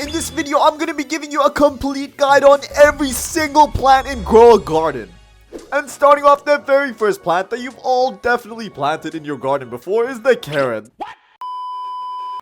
In this video, I'm going to be giving you a complete guide on every single plant in Grow a Garden. And starting off, the very first plant that you've all definitely planted in your garden before is the carrot. What?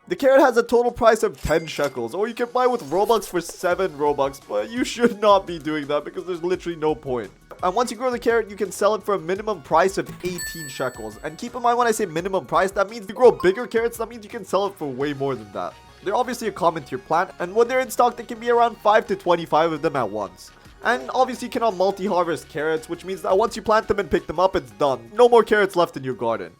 The carrot has a total price of 10 shekels, or you can buy with Robux for 7 Robux, but you should not be doing that because there's literally no point. And once you grow the carrot, you can sell it for a minimum price of 18 shekels. And keep in mind, when I say minimum price, that means if you grow bigger carrots, that means you can sell it for way more than that. They're obviously a common tier plant, and when they're in stock, there can be around 5 to 25 of them at once. And obviously, you cannot multi-harvest carrots, which means that once you plant them and pick them up, it's done. No more carrots left in your garden.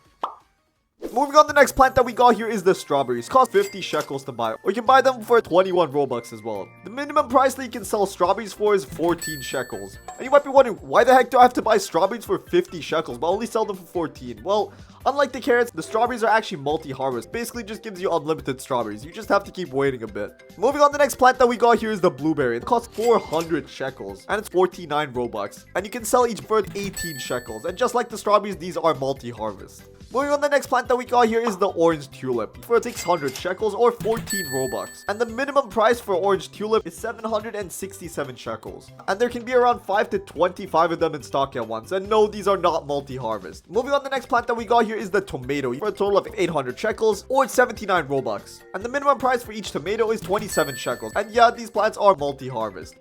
Moving on, the next plant that we got here is the strawberries. Cost 50 shekels to buy, or you can buy them for 21 Robux as well. The minimum price that you can sell strawberries for is 14 shekels. And you might be wondering, why the heck do I have to buy strawberries for 50 shekels, but only sell them for 14? Well, unlike the carrots, the strawberries are actually multi-harvest. Basically, just gives you unlimited strawberries. You just have to keep waiting a bit. Moving on, the next plant that we got here is the blueberry. It costs 400 shekels, and it's 49 Robux. And you can sell each for 18 shekels. And just like the strawberries, these are multi-harvest. Moving on, the next plant that we got here is the orange tulip for 600 shekels or 14 Robux. And the minimum price for orange tulip is 767 shekels. And there can be around 5 to 25 of them in stock at once. And no, these are not multi-harvest. Moving on, the next plant that we got here is the tomato for a total of 800 shekels or 79 Robux. And the minimum price for each tomato is 27 shekels. And yeah, these plants are multi-harvest.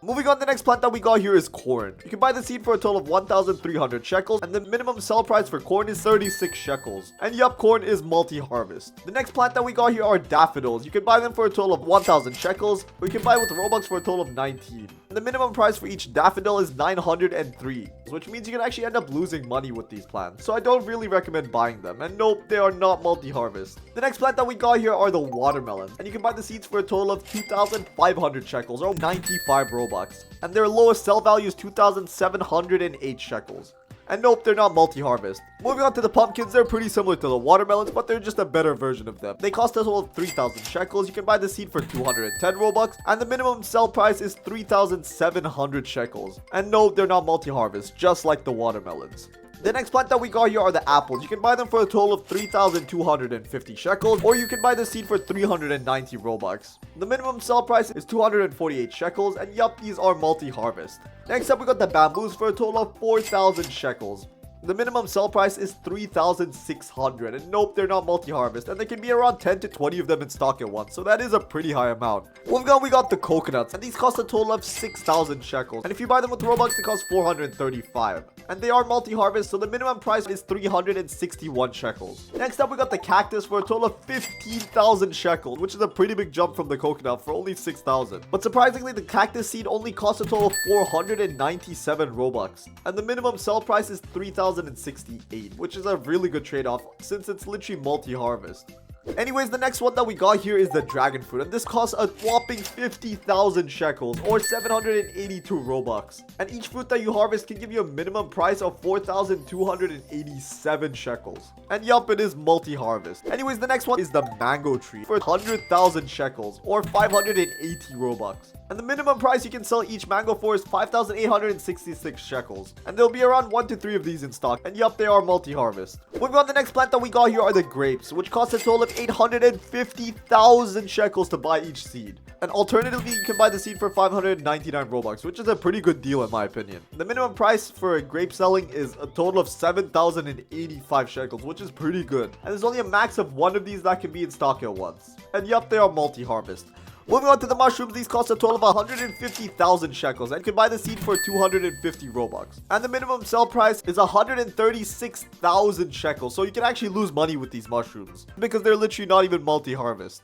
Moving on, the next plant that we got here is corn. You can buy the seed for a total of 1,300 shekels, and the minimum sell price for corn is 36 shekels. And yup, corn is multi-harvest. The next plant that we got here are daffodils. You can buy them for a total of 1,000 shekels, or you can buy with Robux for a total of 19. And the minimum price for each daffodil is 903, which means you can actually end up losing money with these plants. So I don't really recommend buying them. And nope, they are not multi-harvest. The next plant that we got here are the watermelons, and you can buy the seeds for a total of 2,500 shekels, or 95 Robux. And their lowest sell value is 2,708 shekels. And nope, they're not multi-harvest. Moving on to the pumpkins, they're pretty similar to the watermelons, but they're just a better version of them. They cost a total of 3,000 shekels. You can buy the seed for 210 Robux, and the minimum sell price is 3,700 shekels. And no, they're not multi-harvest, just like the watermelons. The next plant that we got here are the apples. You can buy them for a total of 3,250 shekels, or you can buy the seed for 390 Robux. The minimum sell price is 248 shekels, and yup, these are multi-harvest. Next up, we got the bamboos for a total of 4,000 shekels. The minimum sell price is 3,600, and nope, they're not multi-harvest, and there can be around 10 to 20 of them in stock at once, so that is a pretty high amount. Moving on, we got the coconuts, and these cost a total of 6,000 shekels, and if you buy them with Robux, they cost 435. And they are multi-harvest, so the minimum price is 361 shekels. Next up, we got the cactus for a total of 15,000 shekels, which is a pretty big jump from the coconut for only 6,000. But surprisingly, the cactus seed only costs a total of 497 Robux, and the minimum sell price is 3,068, which is a really good trade-off since it's literally multi-harvest. Anyways, the next one that we got here is the dragon fruit, and this costs a whopping 50,000 shekels or 782 Robux. And each fruit that you harvest can give you a minimum price of 4,287 shekels. And yup, it is multi-harvest. Anyways, the next one is the mango tree for 100,000 shekels or 580 Robux. And the minimum price you can sell each mango for is 5,866 shekels. And there'll be around 1 to 3 of these in stock. And yup, they are multi-harvest. Moving on, the next plant that we got here are the grapes, which cost a total of 850,000 shekels to buy each seed. And alternatively, you can buy the seed for 599 Robux, which is a pretty good deal in my opinion. The minimum price for a grape selling is a total of 7,085 shekels, which is pretty good. And there's only a max of 1 of these that can be in stock at once. And yup, they are multi-harvest. Moving on to the mushrooms, these cost a total of 150,000 shekels, and you can buy the seed for 250 Robux. And the minimum sell price is 136,000 shekels, so you can actually lose money with these mushrooms because they're literally not even multi-harvest.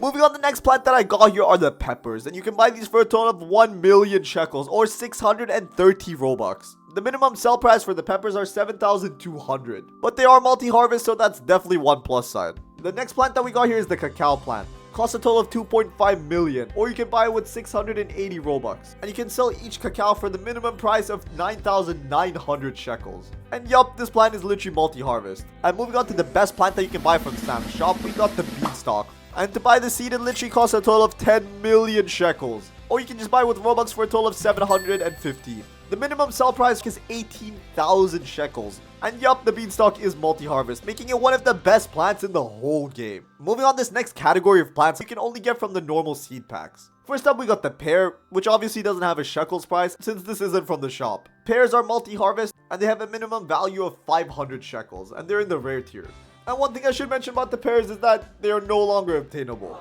Moving on, the next plant that I got here are the peppers, and you can buy these for a total of 1 million shekels or 630 Robux. The minimum sell price for the peppers are 7,200, but they are multi-harvest, so that's definitely one plus side. The next plant that we got here is the cacao plant. Costs a total of 2.5 million, or you can buy it with 680 Robux. And you can sell each cacao for the minimum price of 9,900 shekels. And yup, this plant is literally multi-harvest. And moving on to the best plant that you can buy from Sam's shop, we got the beanstalk. And to buy the seed, it literally costs a total of 10 million shekels. Or you can just buy it with Robux for a total of 750. The minimum sell price is 18,000 shekels. And yup, the beanstalk is multi-harvest, making it one of the best plants in the whole game. Moving on, this next category of plants you can only get from the normal seed packs. First up, we got the pear, which obviously doesn't have a shekels price since this isn't from the shop. Pears are multi-harvest and they have a minimum value of 500 shekels and they're in the rare tier. And one thing I should mention about the pears is that they are no longer obtainable.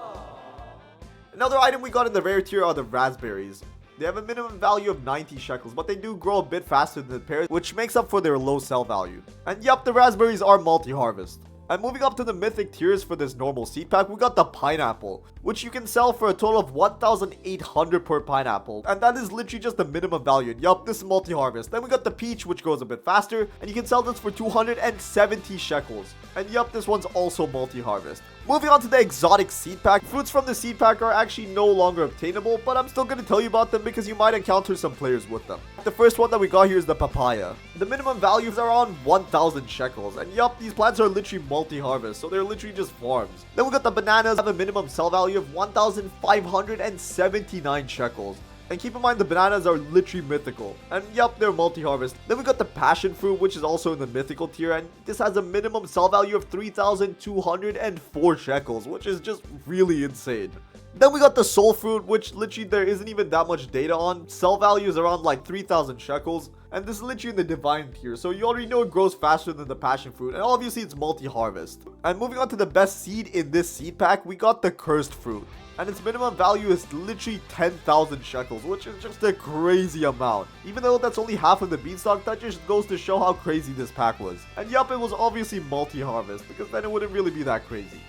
Another item we got in the rare tier are the raspberries. They have a minimum value of 90 shekels, but they do grow a bit faster than the pears, which makes up for their low sell value. And yup, the raspberries are multi-harvest. And moving up to the mythic tiers for this normal seed pack, we got the pineapple, which you can sell for a total of 1,800 per pineapple. And that is literally just the minimum value. And yup, this is multi-harvest. Then we got the peach, which goes a bit faster, and you can sell this for 270 shekels. And yup, this one's also multi-harvest. Moving on to the exotic seed pack, fruits from the seed pack are actually no longer obtainable, but I'm still going to tell you about them because you might encounter some players with them. The first one that we got here is the papaya. The minimum values are around 1,000 shekels, and yup, these plants are literally multi-harvest, so they're literally just farms. Then we got the bananas, have a minimum sell value of 1,579 shekels. And keep in mind, the bananas are literally mythical. And yup, they're multi-harvest. Then we got the passion fruit, which is also in the mythical tier. And this has a minimum sell value of 3,204 shekels, which is just really insane. Then we got the soul fruit, which literally there isn't even that much data on. Sell value is around like 3,000 shekels. And this is literally in the divine tier. So you already know it grows faster than the passion fruit. And obviously it's multi-harvest. And moving on to the best seed in this seed pack, we got the cursed fruit. And its minimum value is literally 10,000 shekels, which is just a crazy amount. Even though that's only half of the beanstalk, that just goes to show how crazy this pack was. And yup, it was obviously multi-harvest, because then it wouldn't really be that crazy.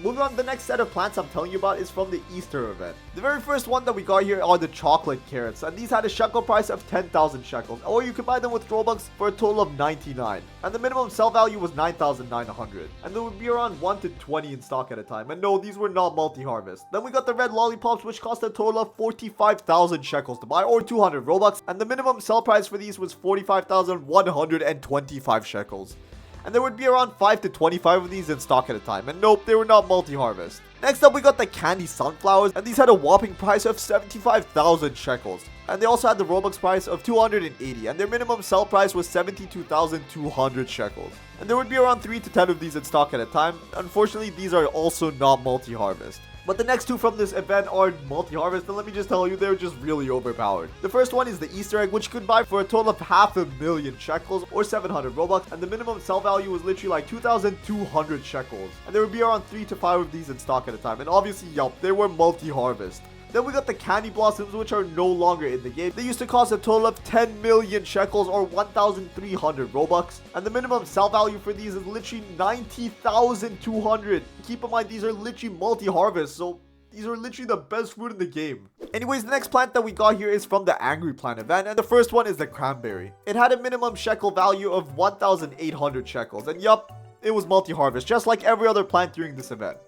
Moving on, the next set of plants I'm telling you about is from the Easter event. The very first one that we got here are the chocolate carrots, and these had a shekel price of 10,000 shekels, or you could buy them with Robux for a total of 99. And the minimum sell value was 9,900, and there would be around 1 to 20 in stock at a time. And no, these were not multi-harvest. Then we got the red lollipops, which cost a total of 45,000 shekels to buy, or 200 Robux, and the minimum sell price for these was 45,125 shekels. And there would be around 5 to 25 of these in stock at a time. And nope, they were not multi-harvest. Next up, we got the candy sunflowers, and these had a whopping price of 75,000 shekels. And they also had the Robux price of 280, and their minimum sell price was 72,200 shekels. And there would be around 3 to 10 of these in stock at a time. Unfortunately, these are also not multi-harvest. But the next two from this event are multi-harvest, and let me just tell you, they're just really overpowered. The first one is the Easter egg, which you could buy for a total of 500,000 shekels or 700 Robux, and the minimum sell value was literally like 2,200 shekels. And there would be around 3 to 5 of these in stock at a time, and obviously, yup, they were multi-harvest. Then we got the candy blossoms, which are no longer in the game. They used to cost a total of 10 million shekels or 1,300 Robux. And the minimum sell value for these is literally 90,200. Keep in mind, these are literally multi-harvest, so these are literally the best fruit in the game. Anyways, the next plant that we got here is from the Angry Plant event, and the first one is the cranberry. It had a minimum shekel value of 1,800 shekels, and yup, it was multi-harvest, just like every other plant during this event.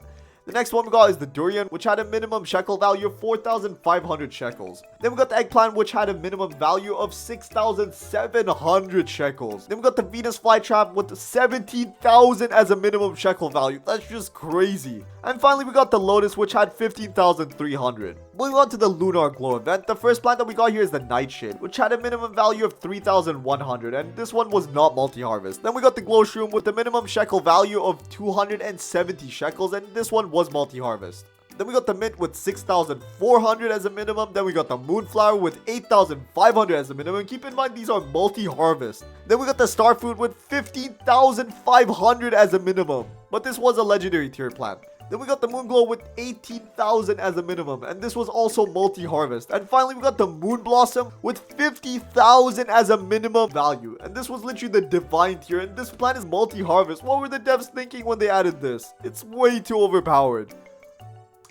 The next one we got is the durian, which had a minimum shekel value of 4,500 shekels. Then we got the eggplant, which had a minimum value of 6,700 shekels. Then we got the Venus flytrap with 17,000 as a minimum shekel value. That's just crazy. And finally, we got the lotus, which had 15,300. Moving on to the Lunar Glow event, the first plant that we got here is the Nightshade, which had a minimum value of 3,100, and this one was not multi-harvest. Then we got the Glow Shroom with a minimum shekel value of 270 shekels, and this one was multi-harvest. Then we got the mint with 6,400 as a minimum. Then we got the moonflower with 8,500 as a minimum. Keep in mind, these are multi-harvest. Then we got the starfruit with 15,500 as a minimum, but this was a legendary tier plant. Then we got the Moonglow with 18,000 as a minimum, and this was also multi-harvest. And finally, we got the Moon Blossom with 50,000 as a minimum value, and this was literally the divine tier, and this plant is multi-harvest. What were the devs thinking when they added this? It's way too overpowered.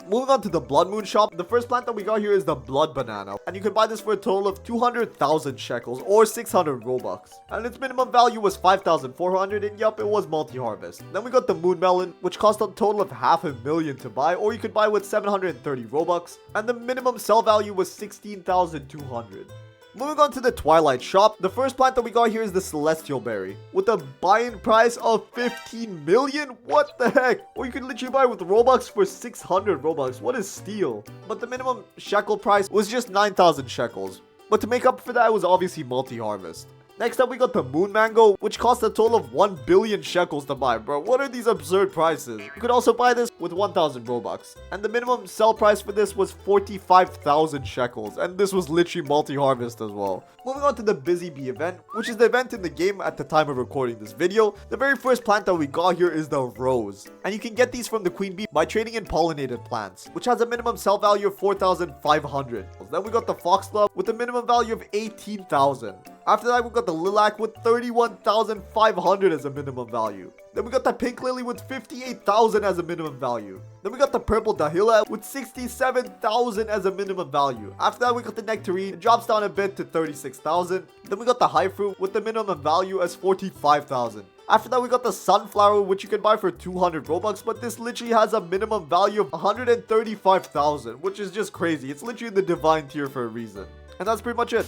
Moving on to the Blood Moon shop, the first plant that we got here is the Blood Banana, and you can buy this for a total of 200,000 shekels or 600 Robux, and its minimum value was 5,400, and yup, it was multi-harvest. Then we got the Moon Melon, which cost a total of 500,000 to buy, or you could buy with 730 Robux, and the minimum sell value was 16,200. Moving on to the Twilight shop, the first plant that we got here is the Celestial Berry, with a buy-in price of 15 million? What the heck? Or you could literally buy with Robux for 600 Robux. What is steal? But the minimum shekel price was just 9,000 shekels. But to make up for that, it was obviously multi-harvest. Next up, we got the moon mango, which cost a total of 1 billion shekels to buy. Bro, what are these absurd prices? You could also buy this with 1,000 Robux. And the minimum sell price for this was 45,000 shekels. And this was literally multi-harvest as well. Moving on to the Busy Bee event, which is the event in the game at the time of recording this video. The very first plant that we got here is the rose. And you can get these from the queen bee by trading in pollinated plants, which has a minimum sell value of 4,500. Then we got the foxglove with a minimum value of 18,000. After that, we got the lilac with 31,500 as a minimum value. Then we got the pink lily with 58,000 as a minimum value. Then we got the purple dahlia with 67,000 as a minimum value. After that, we got the nectarine. It drops down a bit to 36,000. Then we got the high fruit with the minimum value as 45,000. After that, we got the sunflower, which you can buy for 200 Robux, but this literally has a minimum value of 135,000, which is just crazy. It's literally in the divine tier for a reason. And that's pretty much it.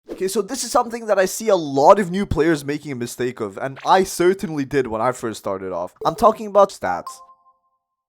Okay, so this is something that I see a lot of new players making a mistake of, and I certainly did when I first started off. I'm talking about stats.